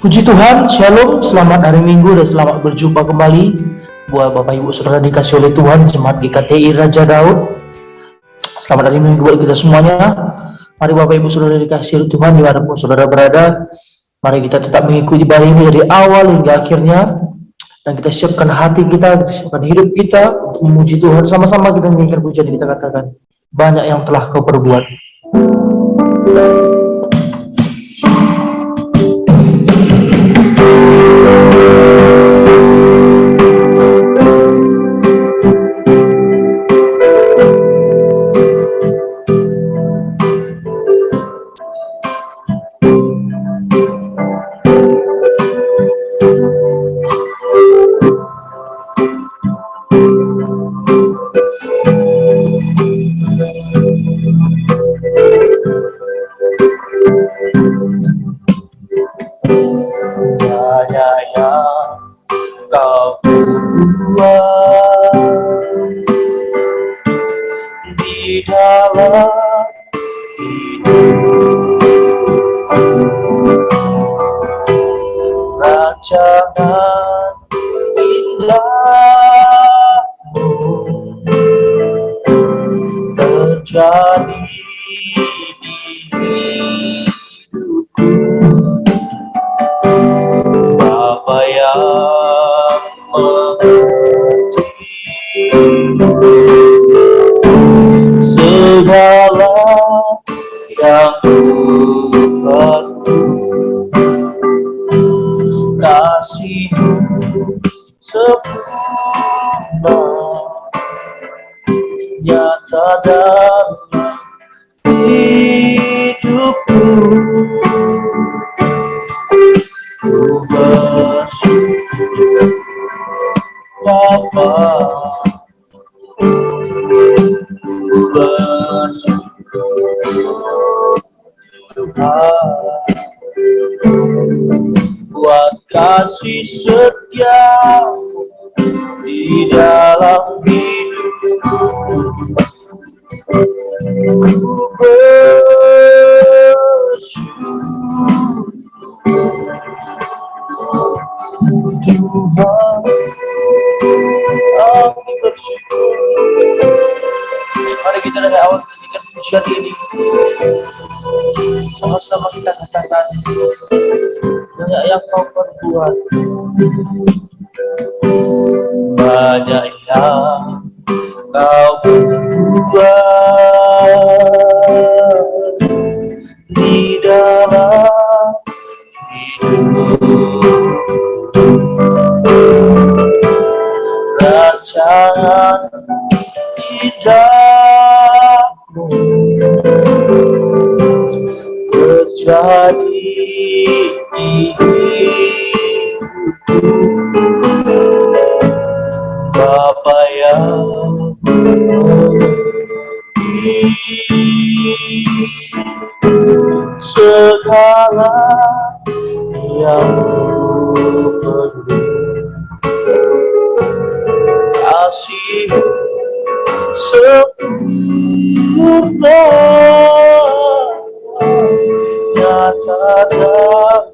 Puji Tuhan, Shalom, selamat hari Minggu dan selamat berjumpa kembali buat Bapak Ibu Saudara dikasih oleh Tuhan, Jemaat GKTI Raja Daud. Selamat hari Minggu buat kita semuanya. Mari Bapak Ibu Saudara dikasih oleh Tuhan dimanapun saudara berada. Mari kita tetap mengikuti ibadah ini dari awal hingga akhirnya, dan kita siapkan hati kita siapkan hidup kita untuk memuji Tuhan. Sama-sama kita nyanyikan pujian yang kita katakan, banyak yang telah Kau perbuat. Buat kasih setia di dalam hidupku, ku bersyukur Tuhan, aku bersyukur. Mari kita dari awal menyanyikan pujian ini, sama-sama kita katakan, banyak yang Kau perbuat, banyak yang Kau perbuat di dalam hidupku. Rancangan indahmu terjadi di hidupku, Bapa yang mengerti segala yang ku perlu. Kasih-Mu sempurna nyata dalam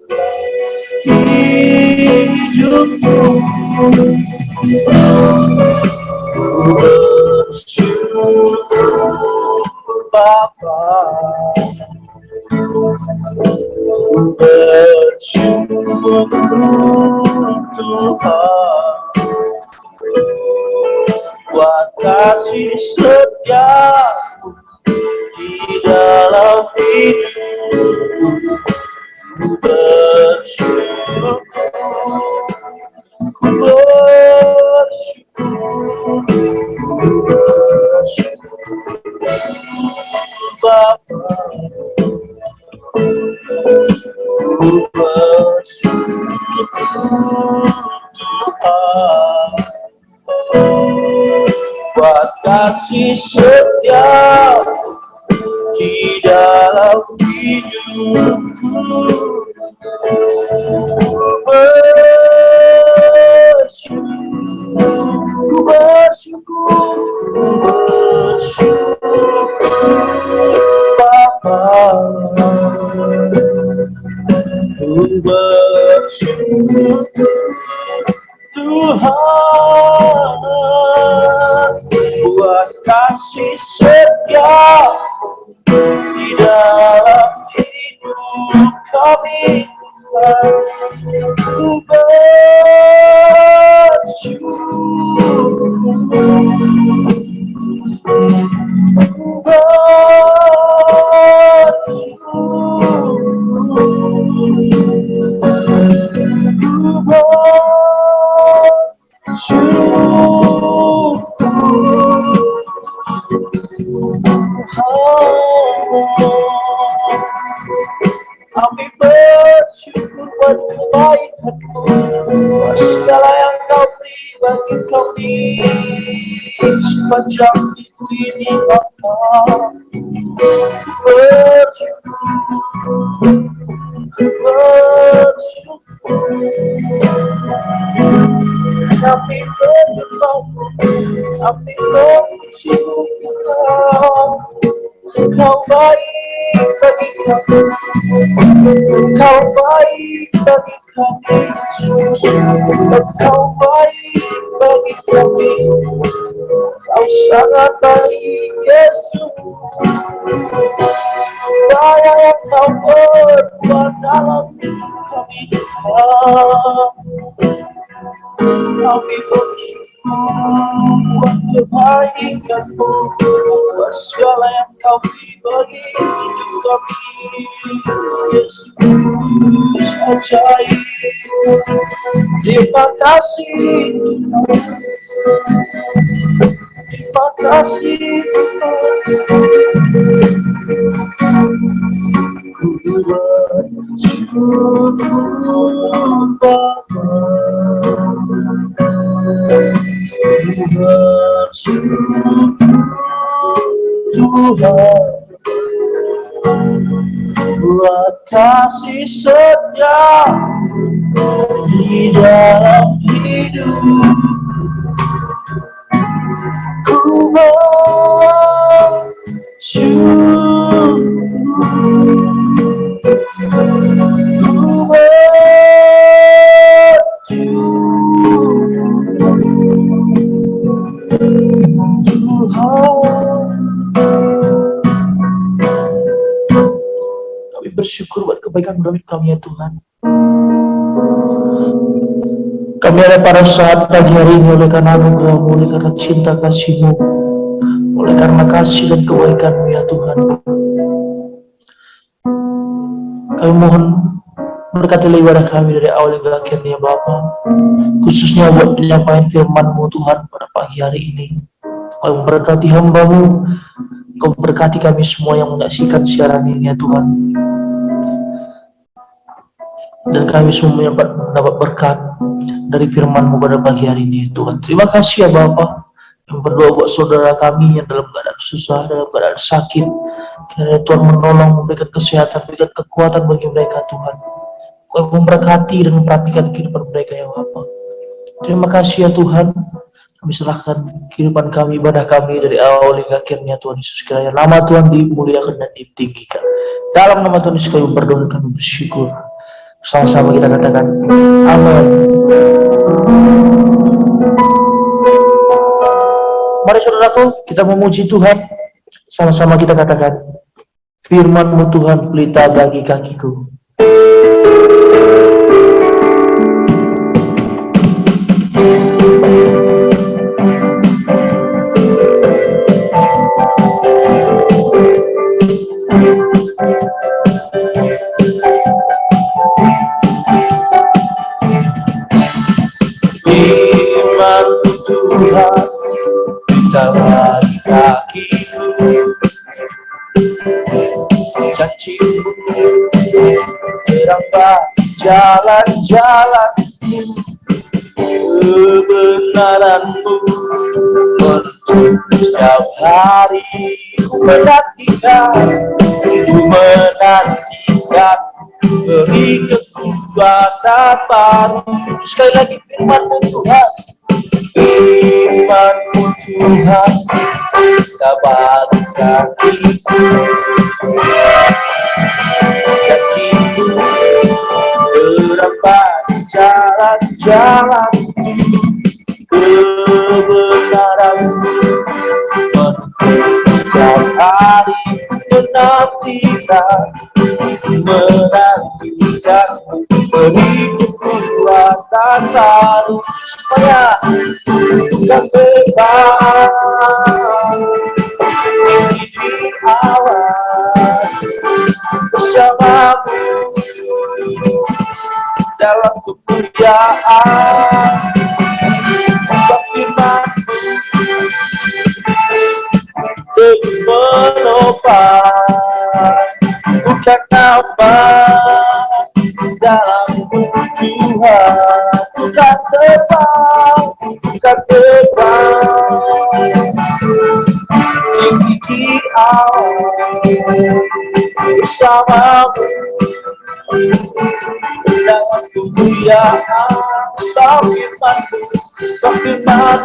hidupku, ku bersyukur Bapa, ku bersyukur Tuhan, buat kasih setia-Mu di dalam hidupku, ku bersyukur, ku bersyukur, ku bersyukur Bapa, ku bersyukur Tuhan, buat kasih setia di dalam hidupku, ku bersyukur, ku bersyukur Bapa, ku bersyukur kasih setia di dalam hidup kami, Tuhan. Ku kami bersyukur buat kebaikan-Mu, buat segala yang Kau beri bagi kami sepanjang minggu ini, Bapa. Bersyukur, kami berdoa, kami bersyukur Kau baik bagi kami, Kau baik bagi kami, Yesus. Kau baik bagi kami, Kau sangat baik, Yesus. Daya yang Kau berbuat dalam hidup kami, Tuhan. Kami bersyukur buat kebaikan-Mu, buat segala yang Kau beri bagi hidup kami, Yesus ajaib. Terima kasih, terima kasih, ku bersyukur Bapa. Bersyukur Tuhan buat kasih setia di dalam hidup. Ku bersyukur, ku Kami bersyukur buat kebaikan dalam kami, ya Tuhan. Kami ada pada saat pagi hari ini oleh karena anugerah-Mu, oleh karena cinta kasih-Mu, oleh karena kasih dan kebaikan-Mu, ya Tuhan. Kami mohon berkatilah ibadah kami dari awal hingga akhirnya, Bapa. Khususnya buat penyampaian firman-Mu, Tuhan, pada pagi hari ini. Kau memberkati hamba-Mu, Kau berkati kami semua yang menyaksikan siaran ini, ya Tuhan. Dan kami semua yang mendapat berkat dari firman-Mu pada pagi hari ini, Tuhan. Terima kasih, ya Bapa. Yang berdoa buat saudara kami yang dalam keadaan susah, dalam keadaan sakit. Kiranya Tuhan menolong, memberikan kesehatan, memberikan kekuatan bagi mereka, Tuhan. Kau memberkati dan memperhatikan kehidupan mereka, ya Bapa. Terima kasih, ya Tuhan. Kami serahkan kehidupan kami, ibadah kami dari awal hingga akhirnya, Tuhan Yesus. Kiranya nama Tuhan dimuliakan dan ditinggikan. Dalam nama Tuhan Yesus kami berdoa, kami bersyukur. Sama-sama kita katakan amin. Mari saudaraku, kita memuji Tuhan. Sama-sama kita katakan, firman-Mu Tuhan pelita bagi kakiku. Tuhan, kita bagi kakiku, janji-Mu terang jalan-jalan, kebenaran-Mu menuntun setiap hari. Ku menantikan, beri kekuatan baru. Sekali lagi firman-Mu Tuhan, firman-Mu Tuhan, kita bagi kakiku, janji-Mu terang jalan-jalan, kebenaran-Mu menuntun tidak menantikan beri kekuatan baru supaya bukan bebas di awal bersamamu dalam kemuliaan beriman demi menopang bukan apa dalam tujuan bukan terbang bukan terbang di awal bersamamu dalam kemuliaan beriman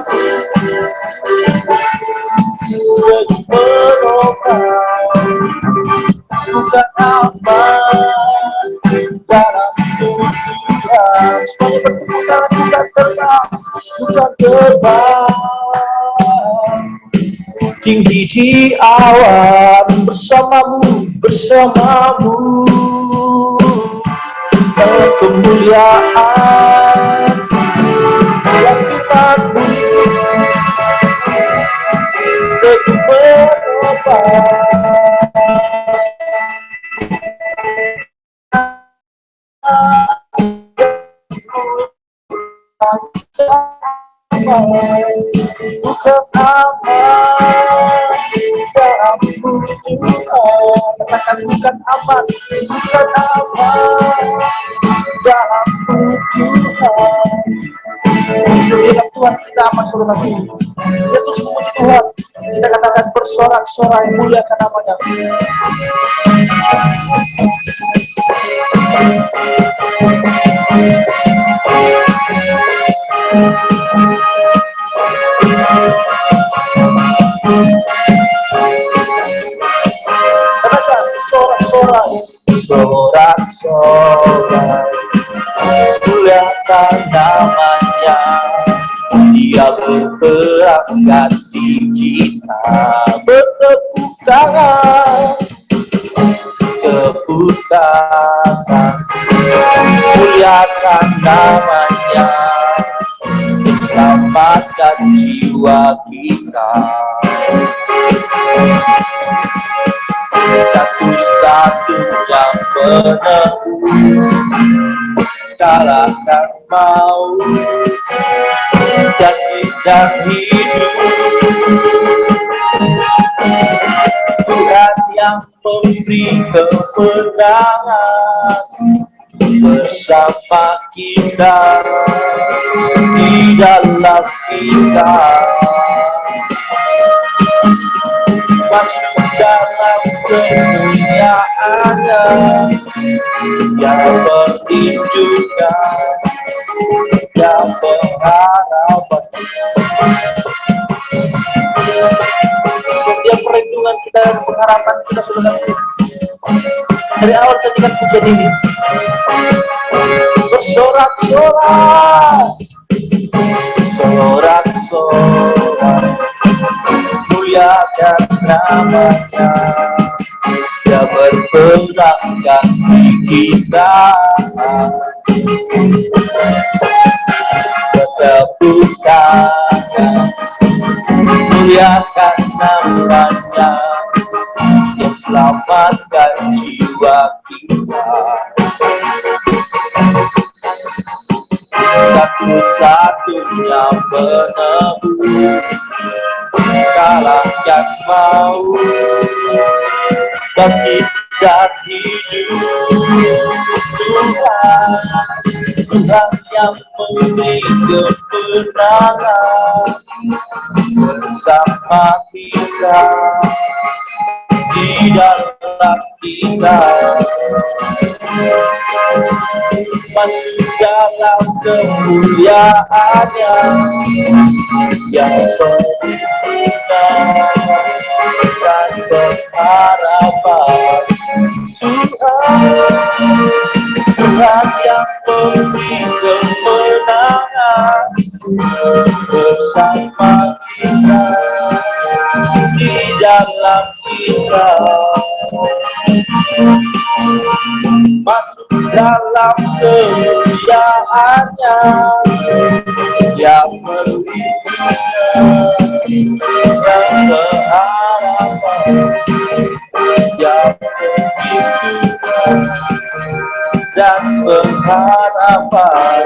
menopang bukan apa dalam tujuan semuanya bertemu bukan terbang bukan terbang tinggi di awan bersamamu dalam kemuliaan yang imanmu untuk menopang bukan apa dalam tujuan katakan bukan aman bukan apa dalam tujuan setiap Tuhan kita aman seluruh hati dia terus memuji Tuhan kita katakan bersorak-sorai muliakan namanya katakan sorak-sorai muliakan namanya dia berperang ganti kita bertepuk tangan muliakan namanya selamatkan jiwa kita satu-satunya penebus kalahkan maut dan hidup Tuhan yang memberi kemenangan bersama kita di dalam kita masuk dalam kemuliaannya yang perlindungan yang pengharapan setiap perlindungan kita dan pengharapan kita sudah dapat dari awal ketika pujian ini bersorak-sorai muliakan namanya dia berperang ganti kita bertepuk tangan muliakan namanya dia selamatkan jiwa kita satu-satunya penebus kalahkan maut dan tidak hidup Tuhan yang memberi kemenangan bersama kita di dalam kita masuk dalam kemuliaannya yang penuh dan berharapan Tuhan yang memberi kemenangan bersama kita di dalam kita masuk dalam kemuliaannya yang berlimpah dan keharapan yang berlimpah dan berharapan.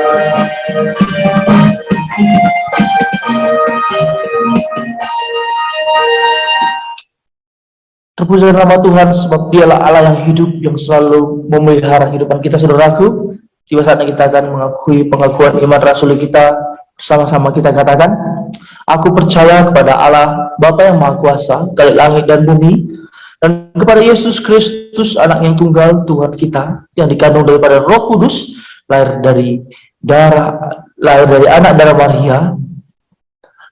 Terpujilah nama Tuhan, sebab Dialah Allah yang hidup, yang selalu memelihara kehidupan kita, saudaraku. Tiba saatnya kita akan mengakui pengakuan iman rasuli kita. Bersama-sama kita katakan, aku percaya kepada Allah, Bapa yang Maha Kuasa, Khalik langit dan bumi, dan kepada Yesus Kristus, Anak yang tunggal, Tuhan kita, yang dikandung daripada Roh Kudus, lahir dari anak darah Maria,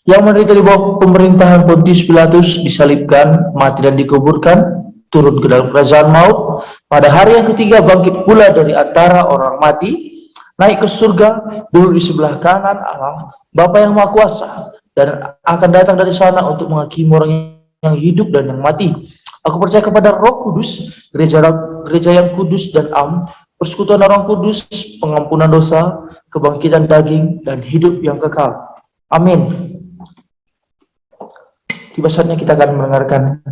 yang menderita di bawah pemerintahan Pontius Pilatus, disalibkan, mati dan dikuburkan, turun ke dalam kerajaan maut, pada hari yang ketiga bangkit pula dari antara orang mati, naik ke surga, duduk di sebelah kanan Allah, Bapa yang Maha Kuasa, dan akan datang dari sana untuk menghakimi orang yang hidup dan yang mati. Aku percaya kepada Roh Kudus, gereja yang kudus dan am, persekutuan orang kudus, pengampunan dosa, kebangkitan daging, dan hidup yang kekal. Amin. Tiba saatnya kita akan mendengarkan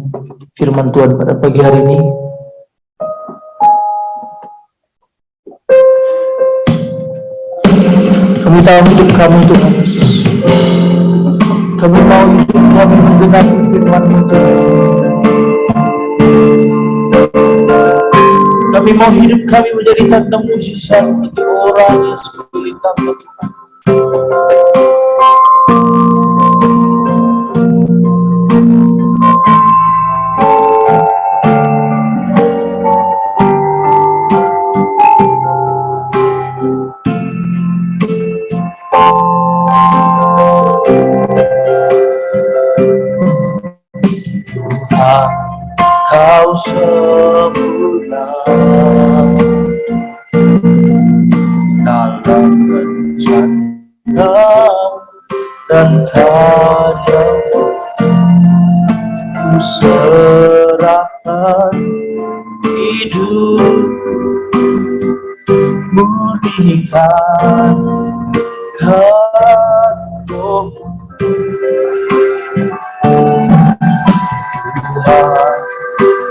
firman Tuhan pada pagi hari ini. Kami tahu hidup kami Tuhan Yesus. Kami mau hidup kami mendengar firman-Mu Tuhan. Kami mau hidup kami menjadi tanda mujizat bagi orang yang sekeliling kami Tuhan. Kau sempurna dalam rencana dan karya-Mu, ku serahkan hidupku, murnikan hatiku. Tuhan,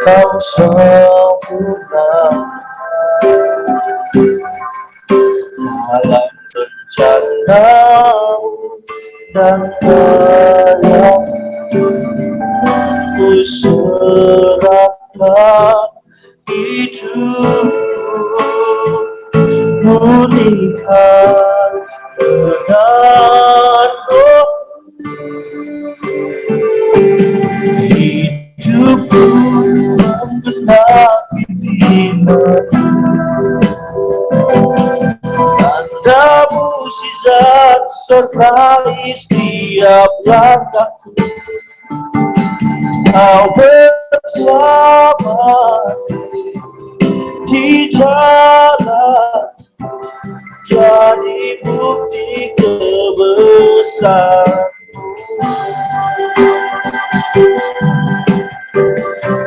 Kau sempurna dalam rencana-Mu dan karya-Mu, ku serahkan hidupku, murnikan dengan Roh-Mu. Hidupku menggenapi firman-Mu, tanda mukjizat sertai setiap langkahku. Kau bersama di jalan, jadi bukti kebesaran.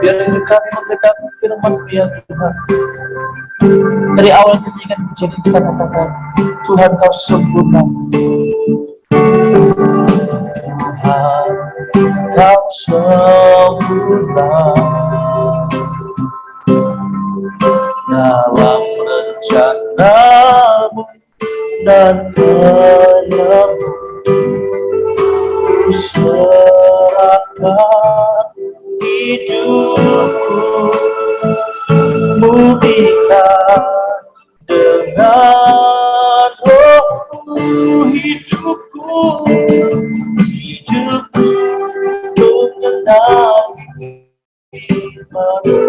Biar kami mendengarkan firman-Mu ya Tuhan. Dari awal ketika jadi kita katakan, Tuhan Kau sempurna. Tuhan Kau sempurna dalam rencana-Mu dan karya-Mu, ku serahkan hidupku, murnikan dengan Roh-Mu. Hidupku mengenali firman-Mu,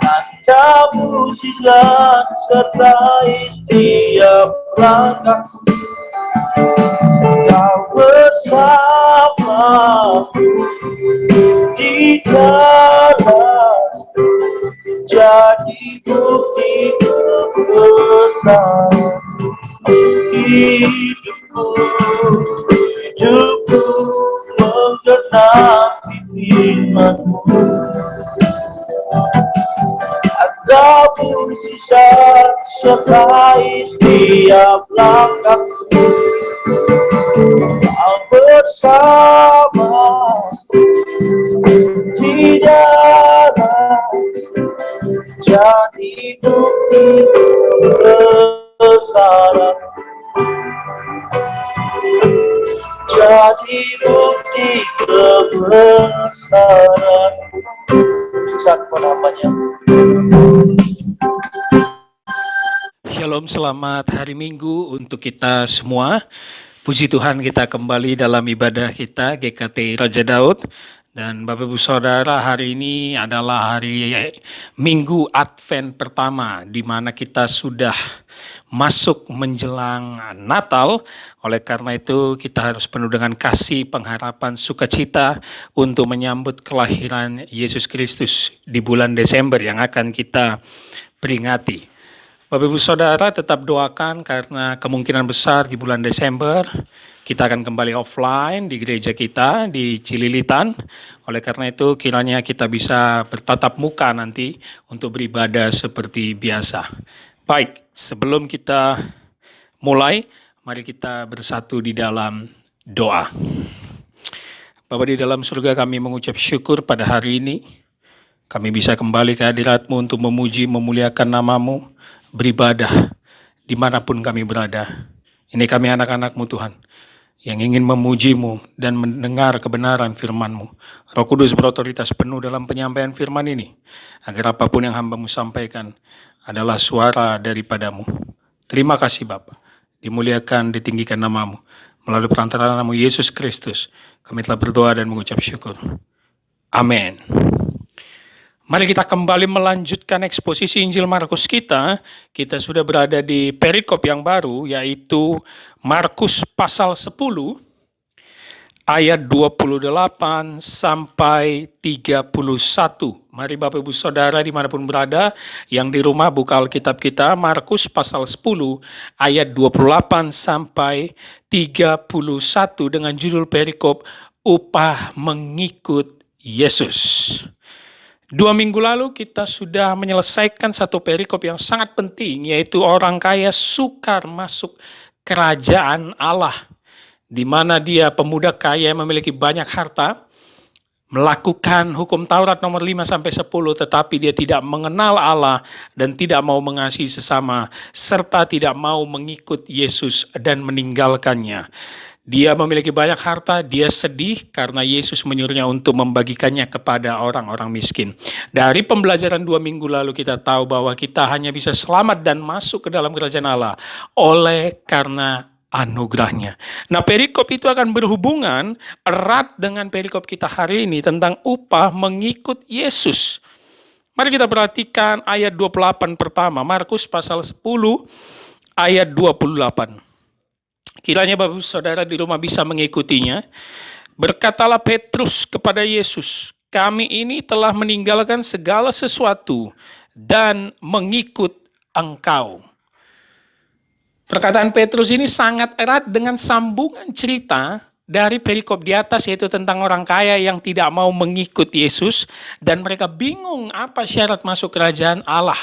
tanda mukjizat sertai setiap langkahku. Kau bersamaku di jalan, jadi bukti kebesaran. Hidupku menggenapi firman-Mu, menyertai setiap langkahku. Kau bersama di dalam, jadi bukti kebesaran, jadi bukti kebesaran. Susah penamanya. Shalom, selamat hari Minggu untuk kita semua. Puji Tuhan, kita kembali dalam ibadah kita GKT Raja Daud. Dan Bapak Ibu Saudara, hari ini adalah hari Minggu Advent pertama, di mana kita sudah masuk menjelang Natal. Oleh karena itu kita harus penuh dengan kasih, pengharapan, sukacita untuk menyambut kelahiran Yesus Kristus di bulan Desember yang akan kita peringati. Bapak Ibu Saudara, tetap doakan karena kemungkinan besar di bulan Desember kita akan kembali offline di gereja kita di Cililitan. Oleh karena itu kiranya kita bisa bertatap muka nanti untuk beribadah seperti biasa. Baik, sebelum kita mulai, mari kita bersatu di dalam doa. Bapa di dalam surga, kami mengucap syukur pada hari ini. Kami bisa kembali ke hadirat-Mu untuk memuji, memuliakan nama-Mu, beribadah dimanapun kami berada. Ini kami anak-anak-Mu Tuhan, yang ingin memuji-Mu dan mendengar kebenaran firman-Mu. Roh Kudus berotoritas penuh dalam penyampaian firman ini, agar apapun yang hamba-Mu sampaikan adalah suara daripada-Mu. Terima kasih Bapa, dimuliakan, ditinggikan nama-Mu. Melalui perantaraan nama Yesus Kristus, kami telah berdoa dan mengucap syukur. Amin. Mari kita kembali melanjutkan eksposisi Injil Markus kita. Kita sudah berada di perikop yang baru, yaitu Markus pasal 10, ayat 28 sampai 31. Mari Bapak Ibu Saudara dimanapun berada, yang di rumah buka Alkitab kita, Markus pasal 10, ayat 28 sampai 31 dengan judul perikop Upah Mengikut Yesus. 2 minggu lalu kita sudah menyelesaikan satu perikop yang sangat penting, yaitu orang kaya sukar masuk kerajaan Allah, di mana dia pemuda kaya yang memiliki banyak harta, melakukan hukum Taurat nomor 5-10, tetapi dia tidak mengenal Allah dan tidak mau mengasihi sesama, serta tidak mau mengikut Yesus dan meninggalkannya. Dia memiliki banyak harta, dia sedih karena Yesus menyuruhnya untuk membagikannya kepada orang-orang miskin. Dari pembelajaran 2 minggu lalu kita tahu bahwa kita hanya bisa selamat dan masuk ke dalam kerajaan Allah oleh karena anugerahnya. Nah, perikop itu akan berhubungan erat dengan perikop kita hari ini tentang upah mengikut Yesus. Mari kita perhatikan ayat 28 pertama, Markus pasal 10 ayat 28. Kiranya Bapak Saudara di rumah bisa mengikutinya. Berkatalah Petrus kepada Yesus, kami ini telah meninggalkan segala sesuatu dan mengikut Engkau. Perkataan Petrus ini sangat erat dengan sambungan cerita dari perikop di atas, yaitu tentang orang kaya yang tidak mau mengikut Yesus dan mereka bingung apa syarat masuk kerajaan Allah.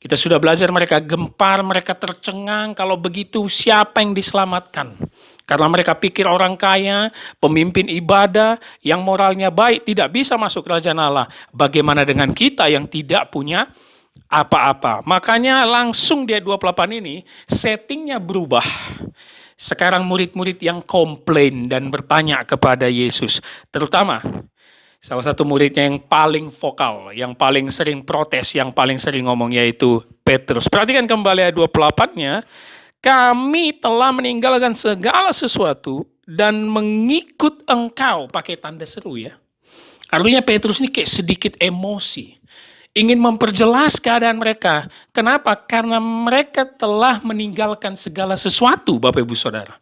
Kita sudah belajar mereka gempar, mereka tercengang, kalau begitu siapa yang diselamatkan? Karena mereka pikir orang kaya, pemimpin ibadah yang moralnya baik tidak bisa masuk kerajaan Allah. Bagaimana dengan kita yang tidak punya apa-apa? Makanya langsung di ayat 28 ini settingnya berubah. Sekarang murid-murid yang komplain dan bertanya kepada Yesus, terutama salah satu muridnya yang paling vokal, yang paling sering protes, yang paling sering ngomong, yaitu Petrus. Perhatikan kembali ayat 28-nya. Kami telah meninggalkan segala sesuatu dan mengikut Engkau. Pakai tanda seru ya. Artinya Petrus ini kayak sedikit emosi. Ingin memperjelas keadaan mereka. Kenapa? Karena mereka telah meninggalkan segala sesuatu, Bapak Ibu Saudara.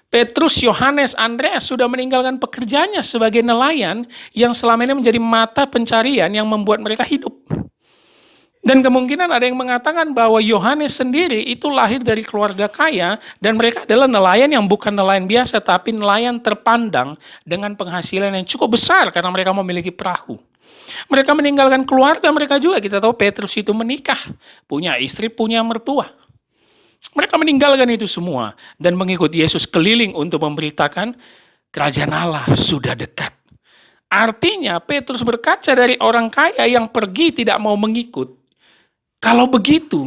Petrus, Yohanes, Andreas sudah meninggalkan pekerjaannya sebagai nelayan yang selama ini menjadi mata pencarian yang membuat mereka hidup. Dan kemungkinan ada yang mengatakan bahwa Yohanes sendiri itu lahir dari keluarga kaya dan mereka adalah nelayan yang bukan nelayan biasa tapi nelayan terpandang dengan penghasilan yang cukup besar karena mereka memiliki perahu. Mereka meninggalkan keluarga mereka juga. Kita tahu Petrus itu menikah, punya istri, punya mertua. Mereka meninggalkan itu semua dan mengikut Yesus keliling untuk memberitakan kerajaan Allah sudah dekat. Artinya Petrus berkaca dari orang kaya yang pergi tidak mau mengikut. Kalau begitu,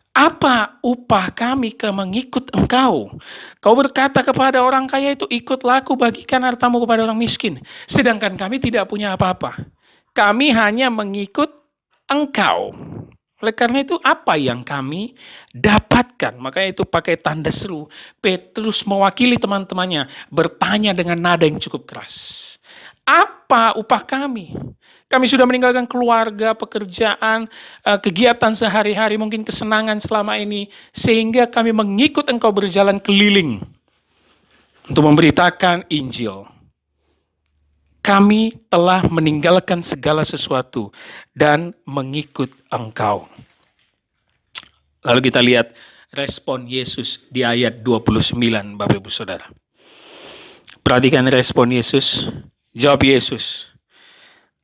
apa upah kami ke mengikut engkau? Kau berkata kepada orang kaya itu, ikutlah aku, bagikan hartamu kepada orang miskin. Sedangkan kami tidak punya apa-apa. Kami hanya mengikut engkau. Oleh karena itu, apa yang kami dapatkan? Makanya itu pakai tanda seru. Petrus mewakili teman-temannya, bertanya dengan nada yang cukup keras. Apa upah kami? Kami sudah meninggalkan keluarga, pekerjaan, kegiatan sehari-hari, mungkin kesenangan selama ini, sehingga kami mengikut engkau berjalan keliling untuk memberitakan Injil. Kami telah meninggalkan segala sesuatu dan mengikut engkau. Lalu kita lihat respon Yesus di ayat 29, Bapak Ibu Saudara. Perhatikan respon Yesus. Jawab Yesus,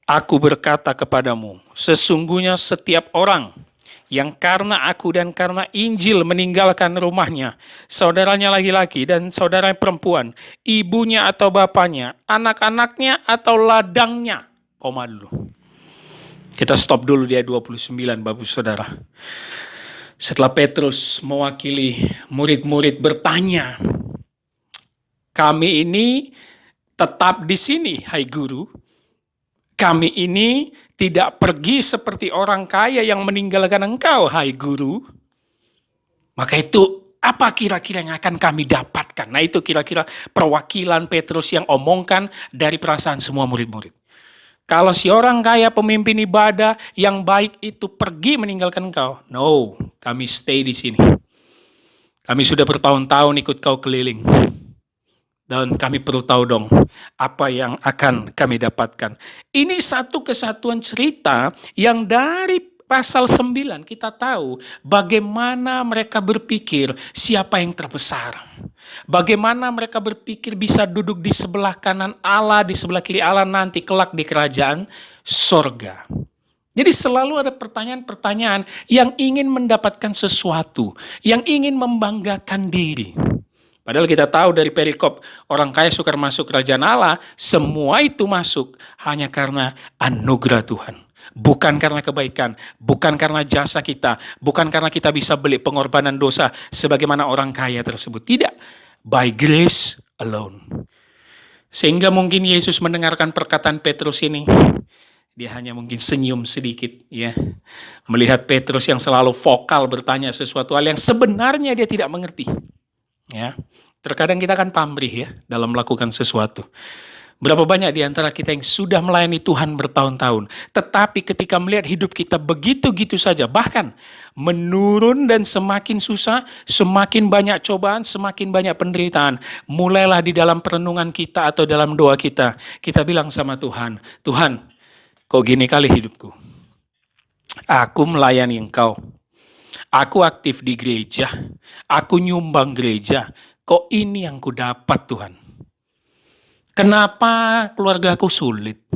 aku berkata kepadamu, sesungguhnya setiap orang yang karena aku dan karena Injil meninggalkan rumahnya, saudaranya laki-laki dan saudaranya perempuan, ibunya atau bapaknya, anak-anaknya atau ladangnya. Koma dulu. Kita stop dulu di ayat 29, Bapak Saudara. Setelah Petrus mewakili murid-murid bertanya, kami ini tetap di sini, hai guru. Kami ini tidak pergi seperti orang kaya yang meninggalkan engkau, hai guru. Maka itu apa kira-kira yang akan kami dapatkan? Nah itu kira-kira perwakilan Petrus yang omongkan dari perasaan semua murid-murid. Kalau si orang kaya pemimpin ibadah yang baik itu pergi meninggalkan engkau. No, kami stay di sini. Kami sudah bertahun-tahun ikut kau keliling. Dan kami perlu tahu dong apa yang akan kami dapatkan. Ini satu kesatuan cerita yang dari pasal 9 kita tahu bagaimana mereka berpikir siapa yang terbesar. Bagaimana mereka berpikir bisa duduk di sebelah kanan Allah, di sebelah kiri Allah nanti kelak di kerajaan sorga. Jadi selalu ada pertanyaan-pertanyaan yang ingin mendapatkan sesuatu, yang ingin membanggakan diri. Padahal kita tahu dari perikop orang kaya sukar masuk kerajaan Allah, semua itu masuk hanya karena anugerah Tuhan. Bukan karena kebaikan, bukan karena jasa kita, bukan karena kita bisa beli pengorbanan dosa sebagaimana orang kaya tersebut. Tidak, by grace alone. Sehingga mungkin Yesus mendengarkan perkataan Petrus ini, dia hanya mungkin senyum sedikit ya, melihat Petrus yang selalu vokal bertanya sesuatu hal yang sebenarnya dia tidak mengerti. Ya, terkadang kita kan pamrih ya dalam melakukan sesuatu. Berapa banyak di antara kita yang sudah melayani Tuhan bertahun-tahun, tetapi ketika melihat hidup kita begitu-gitu saja, bahkan menurun dan semakin susah, semakin banyak cobaan, semakin banyak penderitaan, mulailah di dalam perenungan kita atau dalam doa kita, kita bilang sama Tuhan, Tuhan, kok gini kali hidupku? Aku melayani Engkau. Aku aktif di gereja, aku nyumbang gereja, kok ini yang ku dapat Tuhan? Kenapa keluargaku sulit?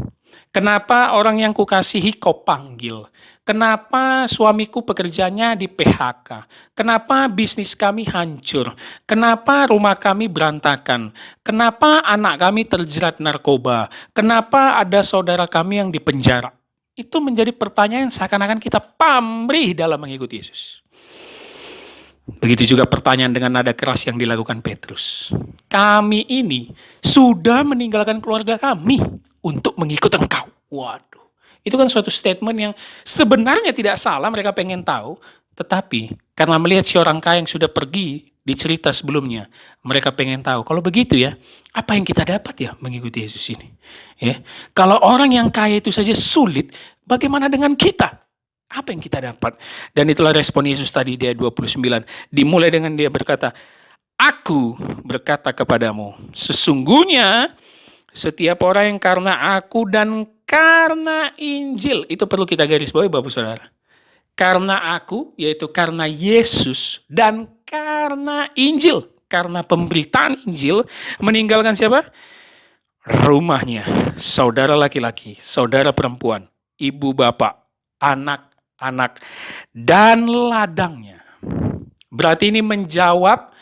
Kenapa orang yang kukasihi kau panggil? Kenapa suamiku pekerjaannya di PHK? Kenapa bisnis kami hancur? Kenapa rumah kami berantakan? Kenapa anak kami terjerat narkoba? Kenapa ada saudara kami yang dipenjara? Itu menjadi pertanyaan yang seakan-akan kita pamrih dalam mengikuti Yesus. Begitu juga pertanyaan dengan nada keras yang dilakukan Petrus. Kami ini sudah meninggalkan keluarga kami untuk mengikut engkau. Waduh, itu kan suatu statement yang sebenarnya tidak salah, mereka pengen tahu. Tetapi karena melihat si orang kaya yang sudah pergi di cerita sebelumnya, mereka pengen tahu. Kalau begitu ya, apa yang kita dapat ya mengikuti Yesus ini? Ya, kalau orang yang kaya itu saja sulit, bagaimana dengan kita? Apa yang kita dapat? Dan itulah respon Yesus tadi di ayat 29. Dimulai dengan dia berkata, aku berkata kepadamu, sesungguhnya setiap orang yang karena aku dan karena Injil, itu perlu kita garis bawahi Bapak Saudara. Karena aku, yaitu karena Yesus, dan karena Injil, karena pemberitaan Injil, meninggalkan siapa? Rumahnya, saudara laki-laki, saudara perempuan, ibu bapak, anak-anak, dan ladangnya. Berarti ini menjawab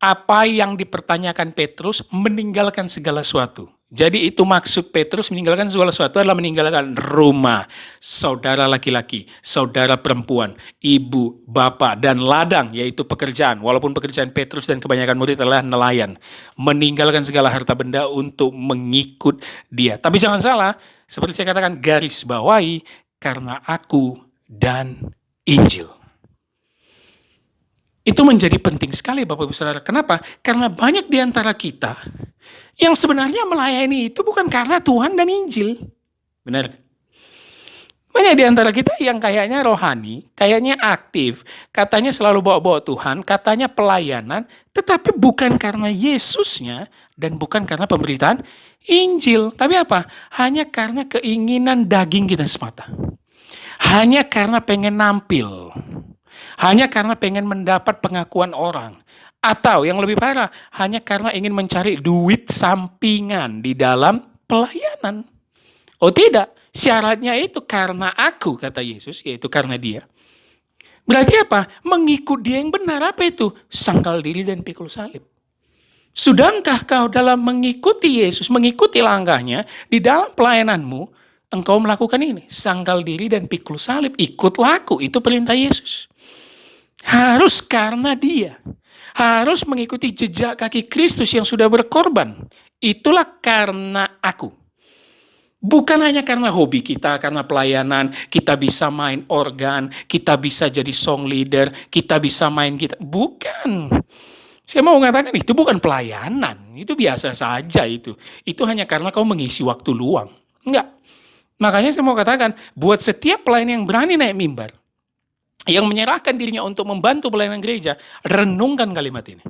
apa yang dipertanyakan Petrus, meninggalkan segala sesuatu. Jadi itu maksud Petrus meninggalkan segala sesuatu adalah meninggalkan rumah, saudara laki-laki, saudara perempuan, ibu, bapak, dan ladang, yaitu pekerjaan. Walaupun pekerjaan Petrus dan kebanyakan murid adalah nelayan. Meninggalkan segala harta benda untuk mengikut dia. Tapi jangan salah, seperti saya katakan, garis bawahi, karena aku dan Injil. Itu menjadi penting sekali Bapak Ibu Saudara. Kenapa? Karena banyak di antara kita yang sebenarnya melayani itu bukan karena Tuhan dan Injil. Benar? Banyak di antara kita yang kayaknya rohani, kayaknya aktif, katanya selalu bawa-bawa Tuhan, katanya pelayanan, tetapi bukan karena Yesusnya dan bukan karena pemberitaan Injil. Tapi apa? Hanya karena keinginan daging kita semata. Hanya karena pengen nampil. Hanya karena pengen mendapat pengakuan orang. Atau yang lebih parah, hanya karena ingin mencari duit sampingan di dalam pelayanan. Oh tidak, syaratnya itu karena aku, kata Yesus, yaitu karena dia. Berarti apa? Mengikut dia yang benar. Apa itu? Sangkal diri dan pikul salib. Sudahkah kau dalam mengikuti Yesus, mengikuti langkahnya, di dalam pelayananmu, engkau melakukan ini? Sangkal diri dan pikul salib, ikutlah aku, itu perintah Yesus. Harus karena dia. Harus mengikuti jejak kaki Kristus yang sudah berkorban. Itulah karena aku. Bukan hanya karena hobi kita, karena pelayanan, kita bisa main organ, kita bisa jadi song leader, kita bisa main gitar. Bukan. Saya mau mengatakan itu bukan pelayanan. Itu biasa saja itu. Itu hanya karena kau mengisi waktu luang. Enggak. Makanya saya mau katakan, buat setiap pelayan yang berani naik mimbar, yang menyerahkan dirinya untuk membantu pelayanan gereja, renungkan kalimat ini.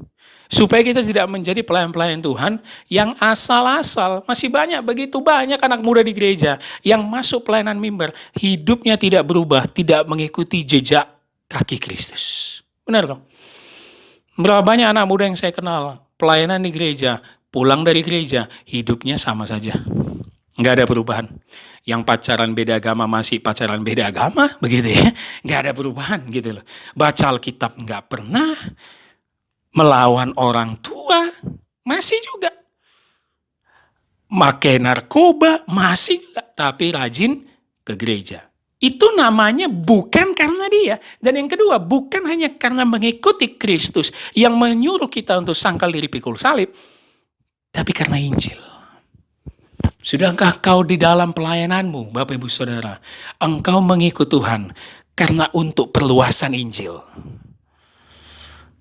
Supaya kita tidak menjadi pelayan-pelayan Tuhan yang asal-asal. Masih begitu banyak anak muda di gereja yang masuk pelayanan mimbar, hidupnya tidak berubah, tidak mengikuti jejak kaki Kristus. Benar dong? Berapa banyak anak muda yang saya kenal, pelayanan di gereja, pulang dari gereja, hidupnya sama saja. Nggak ada perubahan. Yang pacaran beda agama masih pacaran beda agama, begitu ya. Nggak ada perubahan gitu loh. Baca Alkitab nggak pernah. Melawan orang tua, masih juga. Pakai narkoba, masih juga. Tapi rajin ke gereja. Itu namanya bukan karena dia. Dan yang kedua, bukan hanya karena mengikuti Kristus yang menyuruh kita untuk sangkal diri pikul salib, tapi karena Injil. Sudahkah kau di dalam pelayananmu, Bapak Ibu Saudara, engkau mengikut Tuhan karena untuk perluasan Injil?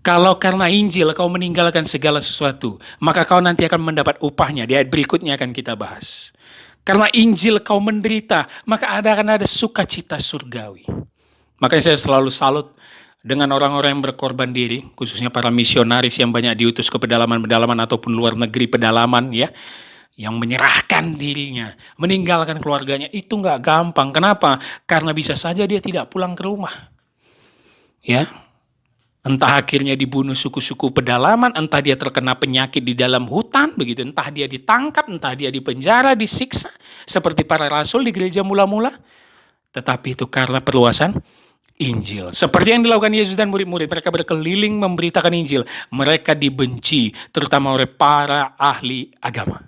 Kalau karena Injil kau meninggalkan segala sesuatu, maka kau nanti akan mendapat upahnya. Di ayat berikutnya akan kita bahas. Karena Injil kau menderita, maka akan ada sukacita surgawi. Makanya saya selalu salut dengan orang-orang yang berkorban diri, khususnya para misionaris yang banyak diutus ke pedalaman-pedalaman ataupun luar negeri pedalaman ya, yang menyerahkan dirinya, meninggalkan keluarganya. Itu nggak gampang. Kenapa? Karena bisa saja dia tidak pulang ke rumah. Ya, entah akhirnya dibunuh suku-suku pedalaman, entah dia terkena penyakit di dalam hutan, begitu. Entah dia ditangkap, entah dia dipenjara, disiksa, seperti para rasul di gereja mula-mula. Tetapi itu karena perluasan Injil. Seperti yang dilakukan Yesus dan murid-murid, mereka berkeliling memberitakan Injil. Mereka dibenci, terutama oleh para ahli agama.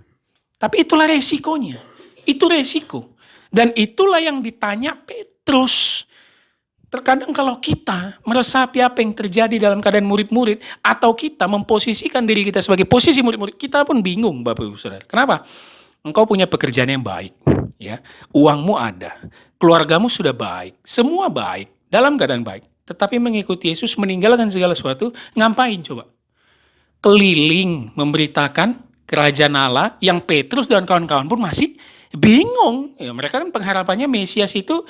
Tapi itulah resikonya. Itu resiko. Dan itulah yang ditanya Petrus. Terkadang kalau kita meresapi apa yang terjadi dalam keadaan murid-murid, atau kita memposisikan diri kita sebagai posisi murid-murid, kita pun bingung Bapak Ibu Saudara. Kenapa? Engkau punya pekerjaan yang baik, ya, uangmu ada, keluargamu sudah baik, semua baik, dalam keadaan baik. Tetapi mengikuti Yesus, meninggalkan segala sesuatu, ngapain coba? Keliling memberitakan kerajaan Allah yang Petrus dan kawan-kawan pun masih bingung. Ya, mereka kan pengharapannya Mesias itu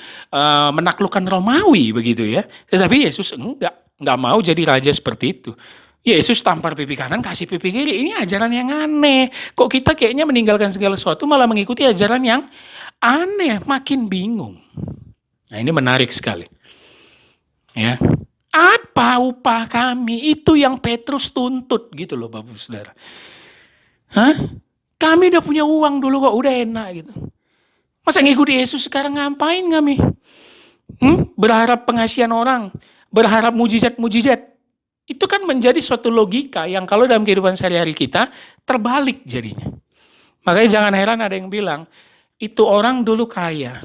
menaklukkan Romawi begitu ya. Tetapi Yesus enggak mau jadi raja seperti itu. Yesus tampar pipi kanan, kasih pipi kiri. Ini ajaran yang aneh. Kok kita kayaknya meninggalkan segala sesuatu malah mengikuti ajaran yang aneh, makin bingung. Nah, ini menarik sekali. Ya. Apa upah kami? Itu yang Petrus tuntut gitu loh Bapak Saudara. Hah? Kami udah punya uang dulu kok, udah enak gitu. Masa ngikuti Yesus sekarang ngapain kami? Berharap pengasihan orang, berharap mujizat-mujizat. Itu kan menjadi suatu logika yang kalau dalam kehidupan sehari-hari kita terbalik jadinya. Makanya jangan heran ada yang bilang, itu orang dulu kaya,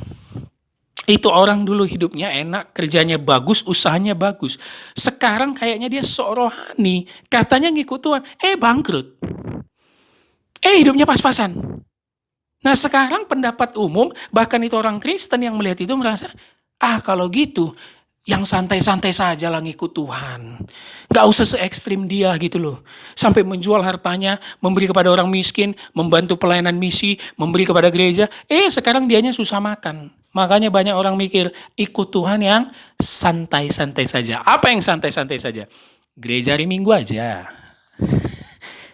itu orang dulu hidupnya enak, kerjanya bagus, usahanya bagus. Sekarang kayaknya dia sok rohani, katanya ngikut Tuhan, bangkrut. Hidupnya pas-pasan. Nah sekarang pendapat umum, bahkan itu orang Kristen yang melihat itu merasa, kalau gitu, yang santai-santai saja lah ngikut Tuhan. Gak usah se-ekstrim dia gitu loh. Sampai menjual hartanya, memberi kepada orang miskin, membantu pelayanan misi, memberi kepada gereja. Sekarang dianya susah makan. Makanya banyak orang mikir, ikut Tuhan yang santai-santai saja. Apa yang santai-santai saja? Gereja hari Minggu aja.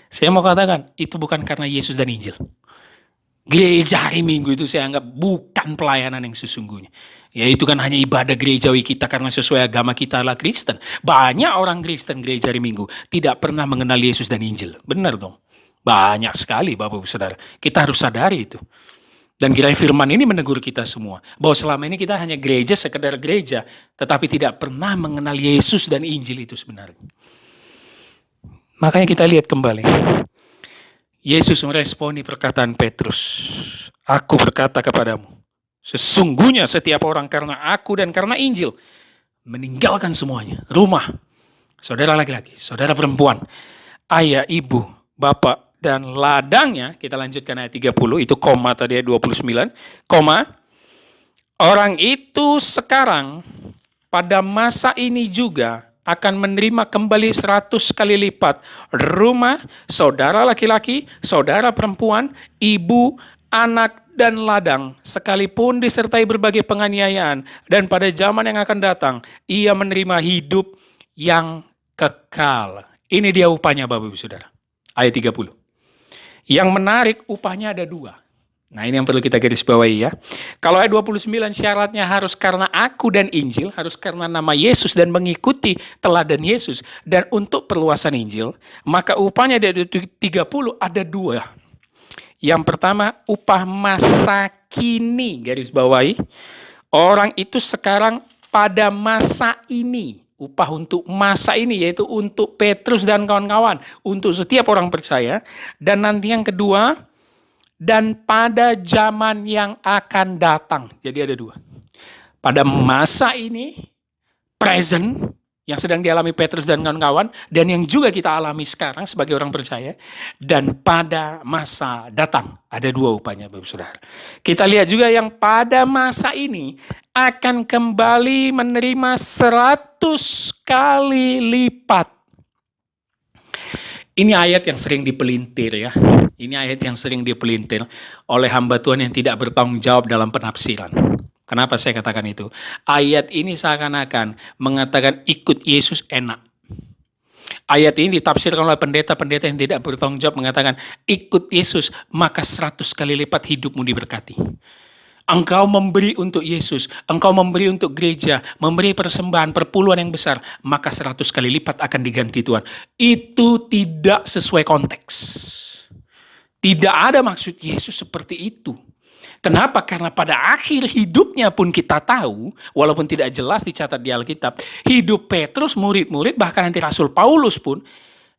Saya mau katakan, itu bukan karena Yesus dan Injil. Gereja hari Minggu itu saya anggap bukan pelayanan yang sesungguhnya. Ya itu kan hanya ibadah gerejawi kita karena sesuai agama kita adalah Kristen. Banyak orang Kristen gereja hari Minggu tidak pernah mengenal Yesus dan Injil. Benar dong? Banyak sekali Bapak-Ibu Saudara. Kita harus sadari itu. Dan kiranya firman ini menegur kita semua. Bahwa selama ini kita hanya gereja, sekedar gereja. Tetapi tidak pernah mengenal Yesus dan Injil itu sebenarnya. Makanya kita lihat kembali. Yesus meresponi perkataan Petrus. Aku berkata kepadamu, sesungguhnya setiap orang karena aku dan karena Injil meninggalkan semuanya. Rumah, saudara laki-laki, saudara perempuan, ayah, ibu, bapak, dan ladangnya. Kita lanjutkan ayat 30, itu koma tadi ayat 29. Koma, orang itu sekarang pada masa ini juga akan menerima kembali 100 kali lipat rumah, saudara laki-laki, saudara perempuan, ibu, anak, dan ladang, sekalipun disertai berbagai penganiayaan, dan pada zaman yang akan datang, ia menerima hidup yang kekal. Ini dia upahnya Bapak Ibu Saudara. Ayat 30. Yang menarik, upahnya ada dua. Nah ini yang perlu kita garis bawahi ya. Kalau ayat 29 syaratnya harus karena aku dan Injil, harus karena nama Yesus dan mengikuti teladan Yesus, dan untuk perluasan Injil, maka upahnya di ayat 30 ada dua. Yang pertama, upah masa kini, garis bawahi. Orang itu sekarang pada masa ini, upah untuk masa ini, yaitu untuk Petrus dan kawan-kawan, untuk setiap orang percaya. Dan nanti yang kedua, dan pada zaman yang akan datang. Jadi ada dua. Pada masa ini, present, yang sedang dialami Petrus dan kawan-kawan, dan yang juga kita alami sekarang sebagai orang percaya, dan pada masa datang. Ada dua upahnya Bapak Saudara. Kita lihat juga yang pada masa ini akan kembali menerima 100 kali lipat. Ini ayat yang sering dipelintir ya. Ini ayat yang sering dipelintir oleh hamba Tuhan yang tidak bertanggung jawab dalam penafsiran. Kenapa saya katakan itu? Ayat ini seakan-akan mengatakan ikut Yesus enak. Ayat ini ditafsirkan oleh pendeta-pendeta yang tidak bertanggung jawab mengatakan ikut Yesus maka 100 kali lipat hidupmu diberkati. Engkau memberi untuk Yesus, engkau memberi untuk gereja, memberi persembahan, perpuluhan yang besar, maka 100 kali lipat akan diganti Tuhan. Itu tidak sesuai konteks. Tidak ada maksud Yesus seperti itu. Kenapa? Karena pada akhir hidupnya pun kita tahu, walaupun tidak jelas dicatat di Alkitab, hidup Petrus, murid-murid, bahkan nanti Rasul Paulus pun,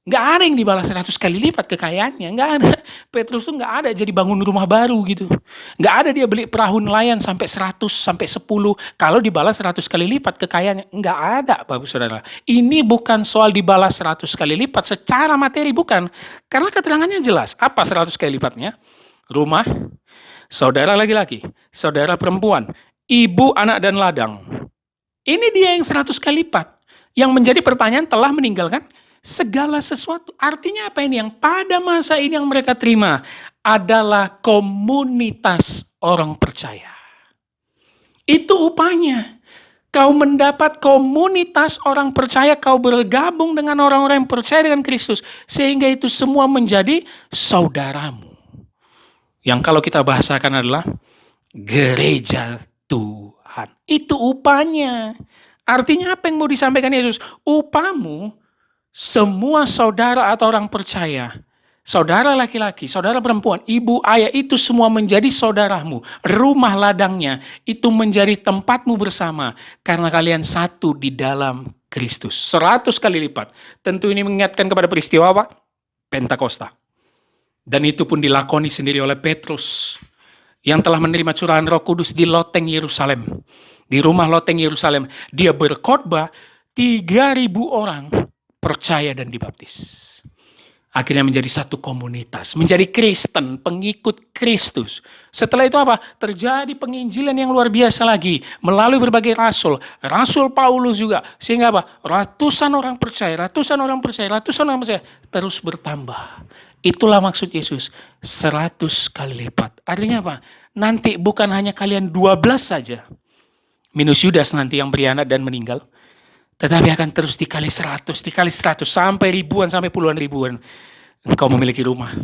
nggak ada yang dibalas 100 kali lipat kekayaannya. Nggak ada. Petrus tuh nggak ada jadi bangun rumah baru gitu. Nggak ada dia beli perahu nelayan sampai 100, sampai 10. Kalau dibalas 100 kali lipat kekayaannya. Nggak ada Bapak Saudara. Ini bukan soal dibalas 100 kali lipat secara materi, bukan. Karena keterangannya jelas. Apa 100 kali lipatnya? Rumah, saudara laki-laki, saudara perempuan, ibu, anak, dan ladang. Ini dia yang 100 kali lipat. Yang menjadi pertanyaan telah meninggalkan segala sesuatu. Artinya apa ini? Yang pada masa ini yang mereka terima adalah komunitas orang percaya. Itu upahnya. Kau mendapat komunitas orang percaya, kau bergabung dengan orang-orang yang percaya dengan Kristus, sehingga itu semua menjadi saudaramu. Yang kalau kita bahasakan adalah gereja Tuhan. Itu upahnya. Artinya apa yang mau disampaikan Yesus? Upahmu, semua saudara atau orang percaya saudara laki-laki, saudara perempuan, ibu, ayah, itu semua menjadi saudaramu. Rumah ladangnya itu menjadi tempatmu bersama, karena kalian satu di dalam Kristus. 100 kali lipat. Tentu ini mengingatkan kepada peristiwa apa? Pentakosta. Dan itu pun dilakoni sendiri oleh Petrus, yang telah menerima curahan Roh Kudus di loteng Yerusalem. Di rumah loteng Yerusalem, dia berkhotbah, 3.000 orang percaya dan dibaptis. Akhirnya menjadi satu komunitas, menjadi Kristen, pengikut Kristus. Setelah itu apa? Terjadi penginjilan yang luar biasa lagi, melalui berbagai rasul. Rasul Paulus juga, sehingga apa? Ratusan orang percaya, terus bertambah. Itulah maksud Yesus, 100 kali lipat. Artinya apa? Nanti bukan hanya kalian 12 saja, minus Yudas nanti yang berkhianat dan meninggal, tetapi akan terus dikali 100, sampai ribuan, sampai puluhan ribuan. Engkau memiliki rumah,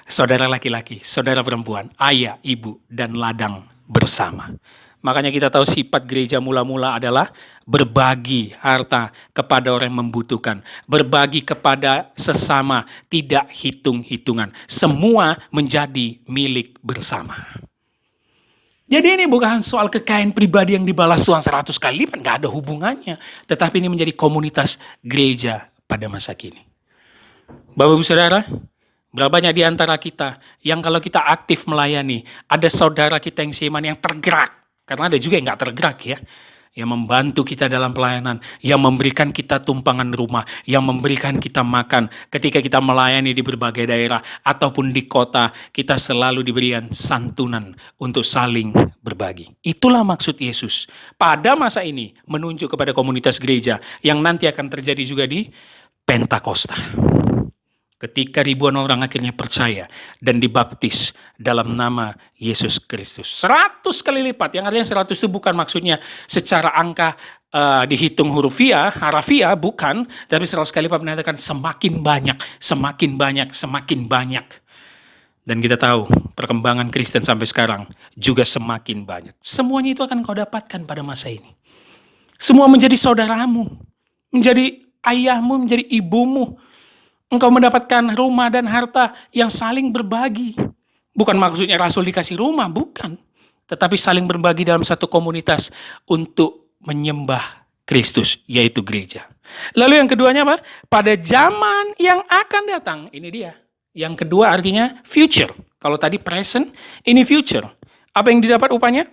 saudara laki-laki, saudara perempuan, ayah, ibu, dan ladang bersama. Makanya kita tahu sifat gereja mula-mula adalah berbagi harta kepada orang yang membutuhkan. Berbagi kepada sesama, tidak hitung-hitungan. Semua menjadi milik bersama. Jadi ini bukan soal kekayaan pribadi yang dibalas Tuhan 100 kali lipat, nggak ada hubungannya. Tetapi ini menjadi komunitas gereja pada masa kini. Bapak Ibu Saudara, berapa banyak di antara kita yang kalau kita aktif melayani, ada saudara kita yang seiman yang tergerak. Karena ada juga yang nggak tergerak ya. Yang membantu kita dalam pelayanan, yang memberikan kita tumpangan rumah, yang memberikan kita makan ketika kita melayani di berbagai daerah ataupun di kota, kita selalu diberikan santunan untuk saling berbagi. Itulah maksud Yesus pada masa ini, menunjuk kepada komunitas gereja yang nanti akan terjadi juga di Pentakosta. Ketika ribuan orang akhirnya percaya dan dibaptis dalam nama Yesus Kristus. 100 kali lipat, yang artinya 100 itu bukan maksudnya secara angka dihitung harafiah, bukan. Tapi 100 kali lipat menandakan semakin banyak. Dan kita tahu perkembangan Kristen sampai sekarang juga semakin banyak. Semuanya itu akan kau dapatkan pada masa ini. Semua menjadi saudaramu, menjadi ayahmu, menjadi ibumu. Engkau mendapatkan rumah dan harta yang saling berbagi. Bukan maksudnya rasul dikasih rumah, bukan. Tetapi saling berbagi dalam satu komunitas untuk menyembah Kristus, yaitu gereja. Lalu yang keduanya apa? Pada zaman yang akan datang, ini dia. Yang kedua artinya future. Kalau tadi present, ini future. Apa yang didapat upahnya?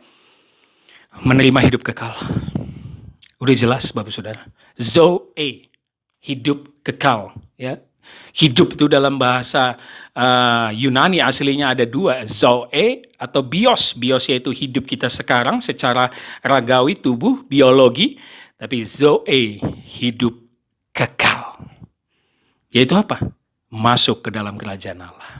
Menerima hidup kekal. Udah jelas Bapak Saudara. Zoe, hidup kekal. Ya. Hidup itu dalam bahasa Yunani aslinya ada dua, zoe atau bios. Bios yaitu hidup kita sekarang secara ragawi, tubuh, biologi. Tapi zoe, hidup kekal. Yaitu apa? Masuk ke dalam kerajaan Allah.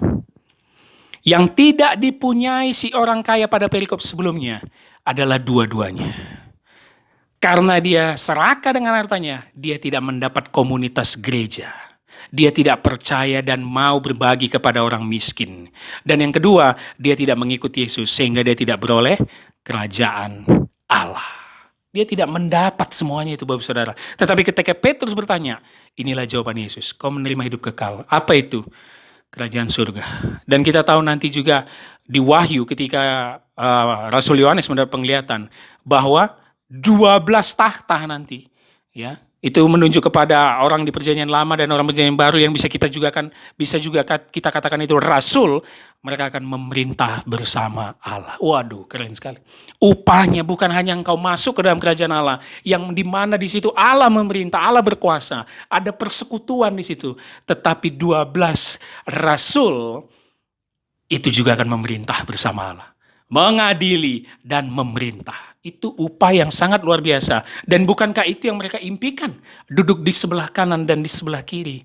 Yang tidak dipunyai si orang kaya pada perikop sebelumnya adalah dua-duanya. Karena dia serakah dengan hartanya, dia tidak mendapat komunitas gereja. Dia tidak percaya dan mau berbagi kepada orang miskin. Dan yang kedua, dia tidak mengikuti Yesus sehingga dia tidak beroleh kerajaan Allah. Dia tidak mendapat semuanya itu Bapak Saudara. Tetapi ketika Petrus bertanya, inilah jawaban Yesus. Kau menerima hidup kekal. Apa itu? Kerajaan surga. Dan kita tahu nanti juga di Wahyu ketika Rasul Yohanes mendapat penglihatan bahwa 12 tahta nanti, ya, itu menunjuk kepada orang di perjanjian lama dan orang perjanjian baru yang bisa juga kita katakan itu rasul. Mereka akan memerintah bersama Allah. Waduh, keren sekali. Upahnya bukan hanya engkau masuk ke dalam kerajaan Allah, yang di mana di situ Allah memerintah, Allah berkuasa, ada persekutuan di situ, tetapi 12 rasul itu juga akan memerintah bersama Allah, mengadili dan memerintah. Itu upah yang sangat luar biasa. Dan bukankah itu yang mereka impikan? Duduk di sebelah kanan dan di sebelah kiri